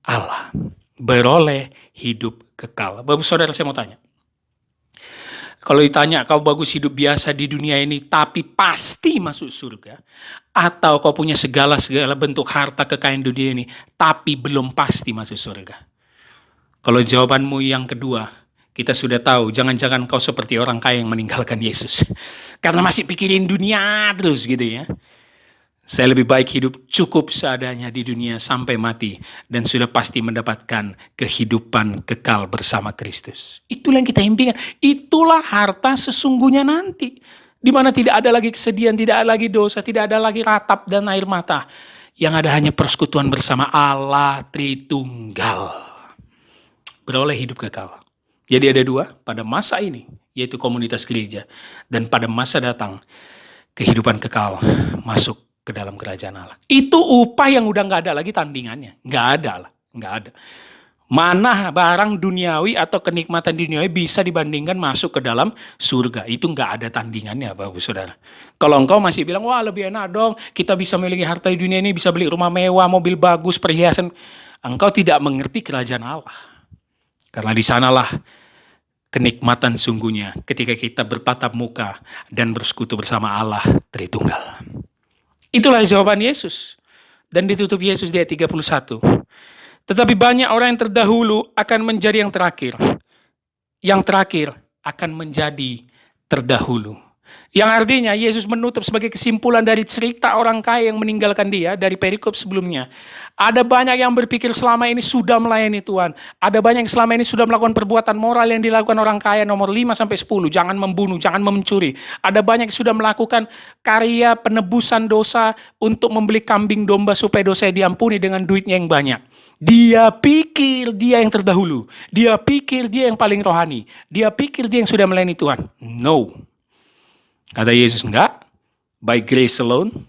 Allah, beroleh hidup kekal. Bapak Saudara, saya mau tanya. Kalau ditanya, kau bagus hidup biasa di dunia ini tapi pasti masuk surga? Atau kau punya segala bentuk harta kekayaan dunia ini tapi belum pasti masuk surga? Kalau jawabanmu yang kedua, kita sudah tahu, jangan-jangan kau seperti orang kaya yang meninggalkan Yesus. Karena masih pikirin dunia terus gitu ya. Saya lebih baik hidup cukup seadanya di dunia sampai mati dan sudah pasti mendapatkan kehidupan kekal bersama Kristus. Itulah yang kita impikan. Itulah harta sesungguhnya nanti. Di mana tidak ada lagi kesedihan, tidak ada lagi dosa, tidak ada lagi ratap dan air mata. Yang ada hanya persekutuan bersama Allah Tritunggal. Beroleh hidup kekal. Jadi ada dua pada masa ini, yaitu komunitas gereja. Dan pada masa datang, kehidupan kekal masuk ke dalam kerajaan Allah. Itu upah yang udah nggak ada lagi tandingannya. Nggak ada lah. Nggak ada. Mana barang duniawi atau kenikmatan duniawi bisa dibandingkan masuk ke dalam surga. Itu nggak ada tandingannya Bapak Saudara. Kalau engkau masih bilang, wah lebih enak dong, kita bisa memiliki harta di dunia ini, bisa beli rumah mewah, mobil bagus, perhiasan. Engkau tidak mengerti kerajaan Allah. Karena di sanalah kenikmatan sungguhnya ketika kita bertatap muka dan bersekutu bersama Allah Tritunggal. Itulah jawaban Yesus. Dan ditutup Yesus di ayat 31. Tetapi banyak orang yang terdahulu akan menjadi yang terakhir. Yang terakhir akan menjadi terdahulu. Yang artinya Yesus menutup sebagai kesimpulan dari cerita orang kaya yang meninggalkan dia dari perikop sebelumnya. Ada banyak yang berpikir selama ini sudah melayani Tuhan. Ada banyak yang selama ini sudah melakukan perbuatan moral yang dilakukan orang kaya nomor 5-10. Jangan membunuh, jangan mencuri. Ada banyak yang sudah melakukan karya penebusan dosa untuk membeli kambing domba supaya dosa diampuni dengan duitnya yang banyak. Dia pikir dia yang terdahulu. Dia pikir dia yang paling rohani. Dia pikir dia yang sudah melayani Tuhan. No. Kata Yesus, enggak. By grace alone.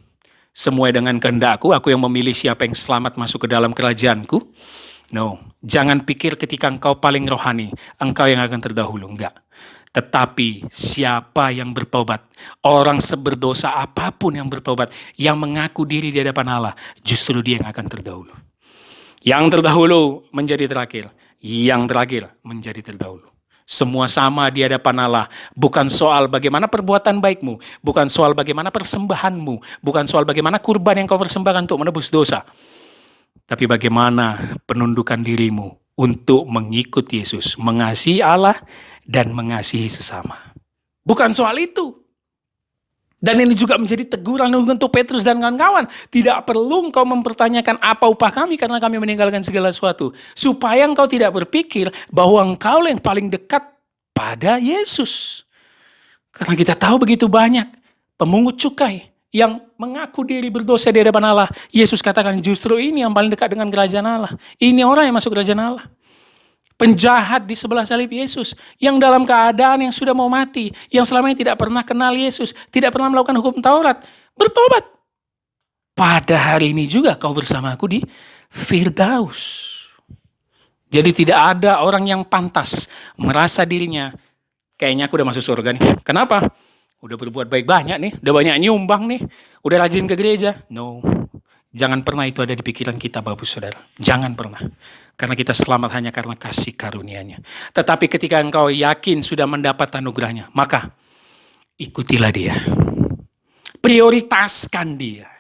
Semua dengan kehendakku. Aku yang memilih siapa yang selamat masuk ke dalam kerajaanku. No. Jangan pikir ketika engkau paling rohani, engkau yang akan terdahulu. Enggak. Tetapi siapa yang bertobat, orang seberdosa apapun yang bertobat, yang mengaku diri di hadapan Allah, justru dia yang akan terdahulu. Yang terdahulu menjadi terakhir. Yang terakhir menjadi terdahulu. Semua sama di hadapan Allah. Bukan soal bagaimana perbuatan baikmu. Bukan soal bagaimana persembahanmu. Bukan soal bagaimana kurban yang kau persembahkan untuk menebus dosa. Tapi bagaimana penundukan dirimu untuk mengikut Yesus. Mengasihi Allah dan mengasihi sesama. Bukan soal itu. Dan ini juga menjadi teguran untuk Petrus dan kawan-kawan. Tidak perlu engkau mempertanyakan apa upah kami karena kami meninggalkan segala sesuatu. Supaya engkau tidak berpikir bahwa engkau yang paling dekat pada Yesus. Karena kita tahu begitu banyak pemungut cukai yang mengaku diri berdosa di hadapan Allah. Yesus katakan justru ini yang paling dekat dengan kerajaan Allah. Ini orang yang masuk kerajaan Allah. Penjahat di sebelah salib Yesus, yang dalam keadaan yang sudah mau mati, yang selama ini tidak pernah kenal Yesus, tidak pernah melakukan hukum Taurat, bertobat. Pada hari ini juga kau bersama aku di Firdaus. Jadi tidak ada orang yang pantas merasa dirinya, kayaknya aku udah masuk surga nih. Kenapa? Udah berbuat baik banyak nih, udah banyak nyumbang nih, udah rajin ke gereja. No. Jangan pernah itu ada di pikiran kita Bapak Saudara. Jangan pernah. Karena kita selamat hanya karena kasih karunia-Nya. Tetapi ketika engkau yakin sudah mendapat anugerahnya, maka ikutilah dia. Prioritaskan dia.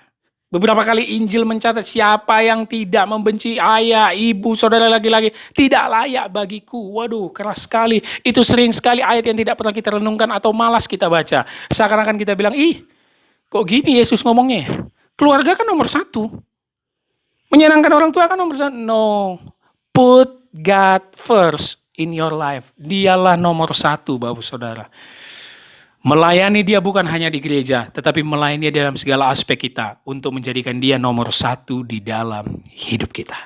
Beberapa kali Injil mencatat siapa yang tidak membenci ayah, ibu, saudara laki-laki tidak layak bagiku. Waduh, keras sekali. Itu sering sekali ayat yang tidak pernah kita renungkan atau malas kita baca. Seakan-akan kita bilang, ih kok gini Yesus ngomongnya? Keluarga kan nomor satu. Menyenangkan orang tua kan nomor satu. No. Put God first in your life. Dialah nomor satu, Bapak Saudara. Melayani dia bukan hanya di gereja, tetapi melayani dia dalam segala aspek kita untuk menjadikan dia nomor satu di dalam hidup kita.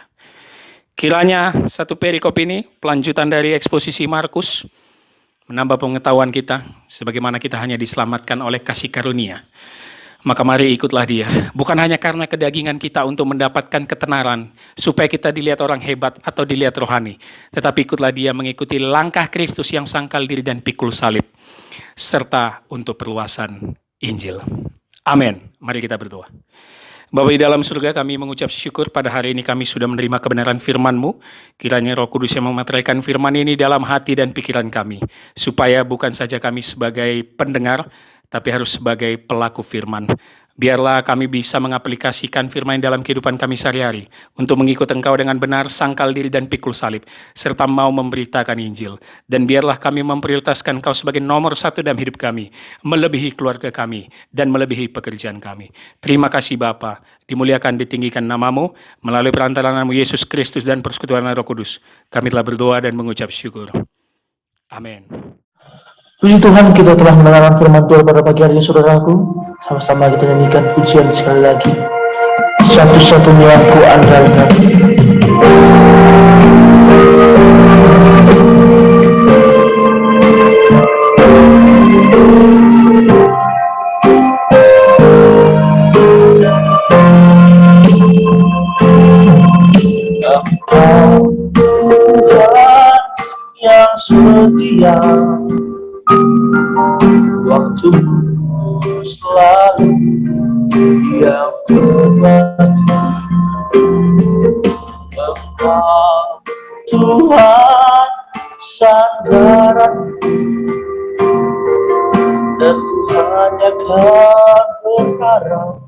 Kiranya satu perikop ini, pelanjutan dari eksposisi Markus, menambah pengetahuan kita, sebagaimana kita hanya diselamatkan oleh kasih karunia. Maka mari ikutlah dia. Bukan hanya karena kedagingan kita untuk mendapatkan ketenaran, supaya kita dilihat orang hebat atau dilihat rohani. Tetapi ikutlah dia mengikuti langkah Kristus yang sangkal diri dan pikul salib. Serta untuk perluasan Injil. Amin. Mari kita berdoa. Bapa di dalam surga, kami mengucap syukur pada hari ini kami sudah menerima kebenaran firman-Mu. Kiranya Roh Kudus yang memateraikan firman ini dalam hati dan pikiran kami. Supaya bukan saja kami sebagai pendengar, tapi harus sebagai pelaku firman, Biarlah kami bisa mengaplikasikan firman dalam kehidupan kami sehari-hari untuk mengikut Engkau dengan benar, sangkal diri dan pikul salib, serta mau memberitakan Injil. Dan biarlah kami memprioritaskan Engkau sebagai nomor satu dalam hidup kami, melebihi keluarga kami, dan melebihi pekerjaan kami. Terima kasih Bapa, dimuliakan, ditinggikan namamu, melalui perantaraan namamu Yesus Kristus dan persekutuan Roh Kudus. Kami telah berdoa dan mengucap syukur. Amin. Puji Tuhan, kita telah mendengarkan firman Tuhan pada pagi hari ini, saudaraku. Sama-sama kita nyanyikan pujian sekali lagi. Satu-satunya ku andalkan. Tuhan yang setia, waktu selalu yang berbagi. Engkau Tuhan sandaran, dan ku hanya kan berharap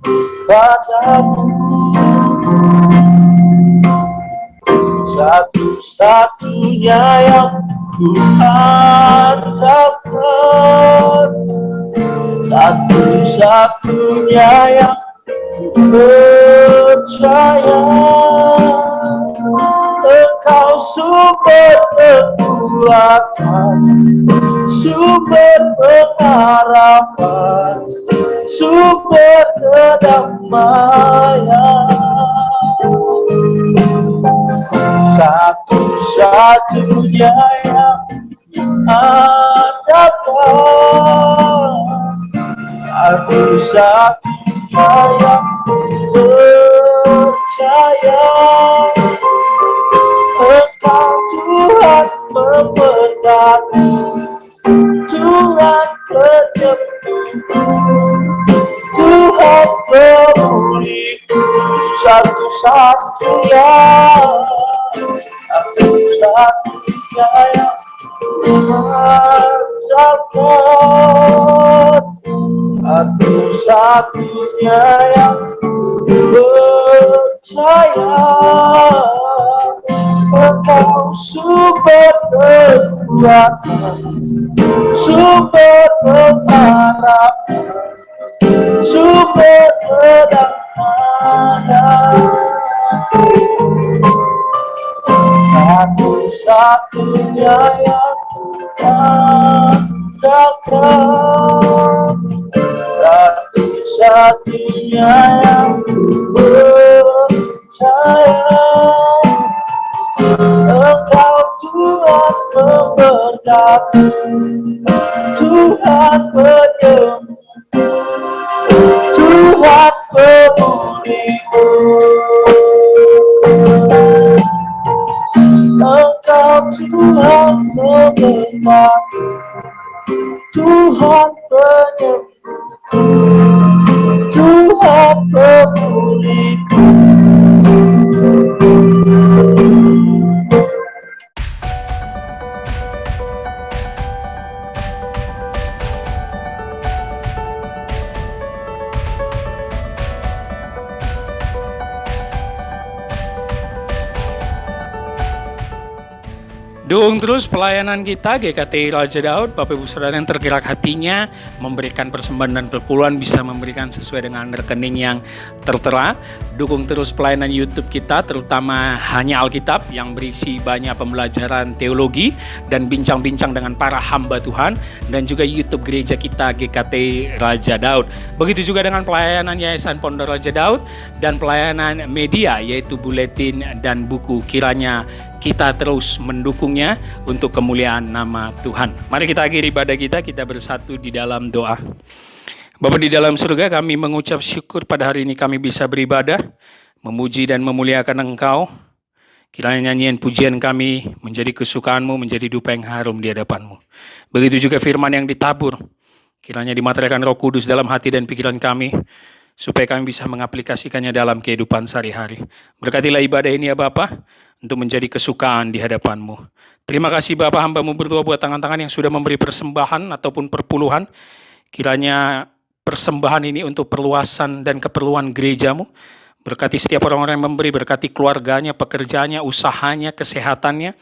padamu. Satu-satunya yang ku andalkan, satu-satunya yang ku percaya. Engkau sumber kekuatan, sumber pengharapan, sumber kedamaian. Satu-satunya yang andalkan, satu-satunya yang percaya. Engkau Tuhan memberkati, Tuhan penyembuh, Tuhan pemuliku. Satu-satunya yang andalkan, satu-satunya yang percaya. Engkau sumber kekuatan, sumber pengharapan, sumber kedamaian. Satu-satunya yang andalkan, satu-satunya yang percaya. Engkau Tuhan memberkati, Tuhan penyembuh, Tuhan pemulihu. Engkau Tuhan memberkati, Tuhan penyembuh, Tuhan pemulihu. Dukung terus pelayanan kita GKT Raja Daud. Bapak Ibu Saudara yang tergerak hatinya memberikan persembahan dan perpuluhan bisa memberikan sesuai dengan rekening yang tertera. Dukung terus pelayanan YouTube kita, terutama Hanya Alkitab yang berisi banyak pembelajaran teologi dan bincang-bincang dengan para hamba Tuhan, dan juga YouTube gereja kita GKT Raja Daud. Begitu juga dengan pelayanan Yayasan Pondok Raja Daud dan pelayanan media yaitu buletin dan buku. Kiranya kita terus mendukungnya untuk kemuliaan nama Tuhan. Mari kita akhiri ibadah kita bersatu di dalam doa. Bapa di dalam surga, kami mengucap syukur pada hari ini kami bisa beribadah, memuji dan memuliakan Engkau. Kiranya nyanyian pujian kami menjadi kesukaanmu, menjadi dupa yang harum di hadapanmu. Begitu juga firman yang ditabur, kiranya dimateraikan Roh Kudus dalam hati dan pikiran kami, supaya kami bisa mengaplikasikannya dalam kehidupan sehari-hari. Berkatilah ibadah ini ya Bapa, untuk menjadi kesukaan di hadapan-Mu. Terima kasih Bapa, hamba-Mu berdoa buat tangan-tangan yang sudah memberi persembahan ataupun perpuluhan. Kiranya persembahan ini untuk perluasan dan keperluan gerejamu. Berkati setiap orang-orang yang memberi, berkati keluarganya, pekerjaannya, usahanya, kesehatannya,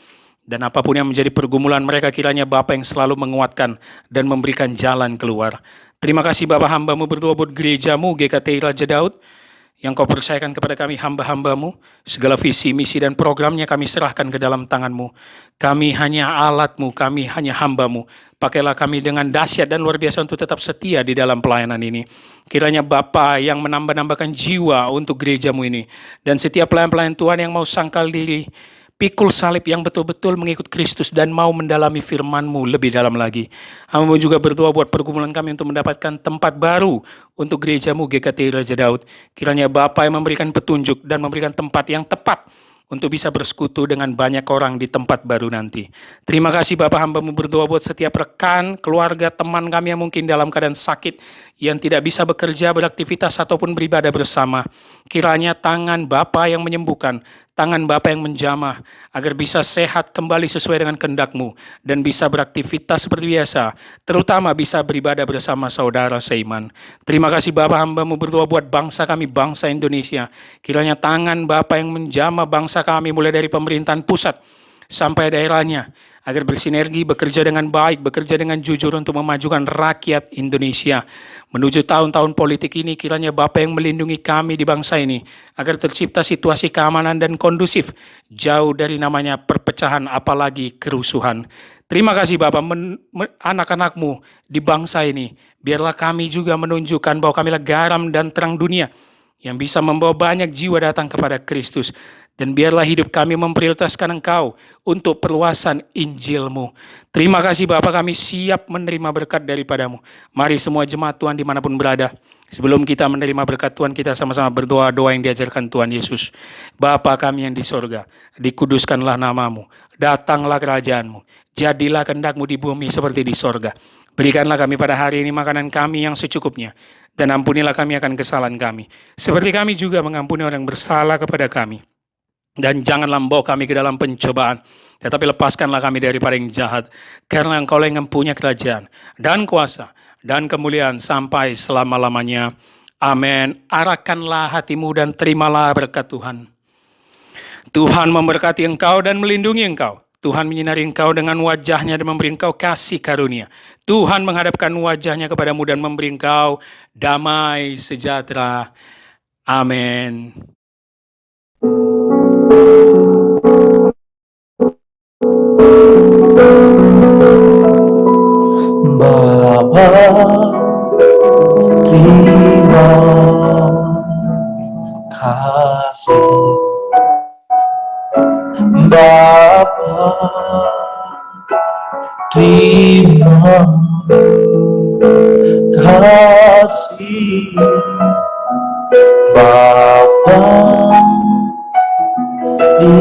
dan apapun yang menjadi pergumulan mereka, kiranya Bapa yang selalu menguatkan dan memberikan jalan keluar. Terima kasih Bapa, hamba-Mu berdoa buat gerejamu GKTI Raja Daud, yang Kau percayakan kepada kami hamba-hamba-Mu. Segala visi, misi, dan programnya kami serahkan ke dalam tangan-Mu. Kami hanya alat-Mu, kami hanya hamba-Mu. Pakailah kami dengan dahsyat dan luar biasa untuk tetap setia di dalam pelayanan ini. Kiranya Bapa yang menambah-nambahkan jiwa untuk gereja-Mu ini. Dan setiap pelayan-pelayan Tuhan yang mau sangkal diri, pikul salib, yang betul-betul mengikut Kristus dan mau mendalami firman-Mu lebih dalam lagi. Hamba juga berdoa buat pergumulan kami untuk mendapatkan tempat baru untuk gereja-Mu GKTI Raja Daud. Kiranya Bapa yang memberikan petunjuk dan memberikan tempat yang tepat untuk bisa bersekutu dengan banyak orang di tempat baru nanti. Terima kasih Bapak, hamba-Mu berdoa buat setiap rekan, keluarga, teman kami yang mungkin dalam keadaan sakit, yang tidak bisa bekerja, beraktivitas, ataupun beribadah bersama. Kiranya tangan Bapa yang menyembuhkan, tangan Bapa yang menjamah, agar bisa sehat kembali sesuai dengan kehendak-Mu, dan bisa beraktivitas seperti biasa, terutama bisa beribadah bersama saudara seiman. Terima kasih Bapa, hamba-Mu berdoa buat bangsa kami, bangsa Indonesia. Kiranya tangan Bapa yang menjamah bangsa kami, mulai dari pemerintahan pusat sampai daerahnya, agar bersinergi, bekerja dengan baik, bekerja dengan jujur untuk memajukan rakyat Indonesia. Menuju tahun-tahun politik ini, kiranya Bapa yang melindungi kami di bangsa ini, agar tercipta situasi keamanan dan kondusif, jauh dari namanya perpecahan, apalagi kerusuhan. Terima kasih Bapa, anak-anak-Mu di bangsa ini, biarlah kami juga menunjukkan bahwa kamilah garam dan terang dunia, yang bisa membawa banyak jiwa datang kepada Kristus. Dan biarlah hidup kami memprioritaskan Engkau untuk perluasan Injil-Mu. Terima kasih Bapa, kami siap menerima berkat daripada-Mu. Mari semua jemaat Tuhan dimanapun berada, sebelum kita menerima berkat Tuhan, kita sama-sama berdoa doa yang diajarkan Tuhan Yesus. Bapa kami yang di sorga, dikuduskanlah nama-Mu, datanglah kerajaan-Mu, jadilah kehendak-Mu di bumi seperti di sorga. Berikanlah kami pada hari ini makanan kami yang secukupnya, dan ampunilah kami akan kesalahan kami, seperti kami juga mengampuni orang yang bersalah kepada kami. Dan janganlah membawa kami ke dalam pencobaan, tetapi lepaskanlah kami daripada yang jahat, karena Engkau yang mempunyai kerajaan, dan kuasa, dan kemuliaan sampai selama-lamanya. Amin. Arahkanlah hatimu dan terimalah berkat Tuhan. Tuhan memberkati engkau dan melindungi engkau. Tuhan menyinari engkau dengan wajahnya dan memberi engkau kasih karunia. Tuhan menghadapkan wajahnya kepadamu dan memberi engkau damai sejahtera. Amin. Bapa, terima kasih. Bapa, terima kasih. Bapa, di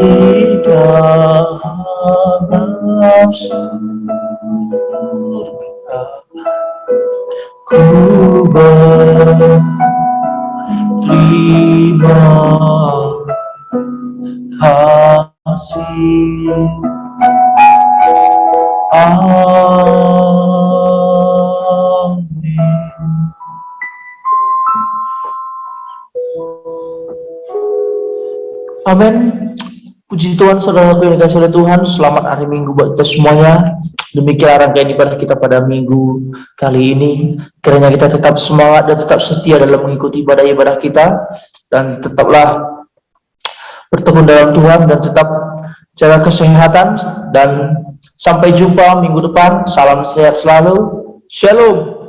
dalam surga, ku berterima kasih. Amin. Amin. Puji Tuhan, saudaraku yang dikasihi oleh Tuhan. Selamat hari Minggu buat kita semuanya. Demikian rangkaian ibadah kita pada minggu kali ini. Kiranya kita tetap semangat dan tetap setia dalam mengikuti ibadah-ibadah kita, dan tetaplah bertekun dalam Tuhan, dan tetap jaga kesehatan, dan sampai jumpa minggu depan. Salam sehat selalu. Shalom.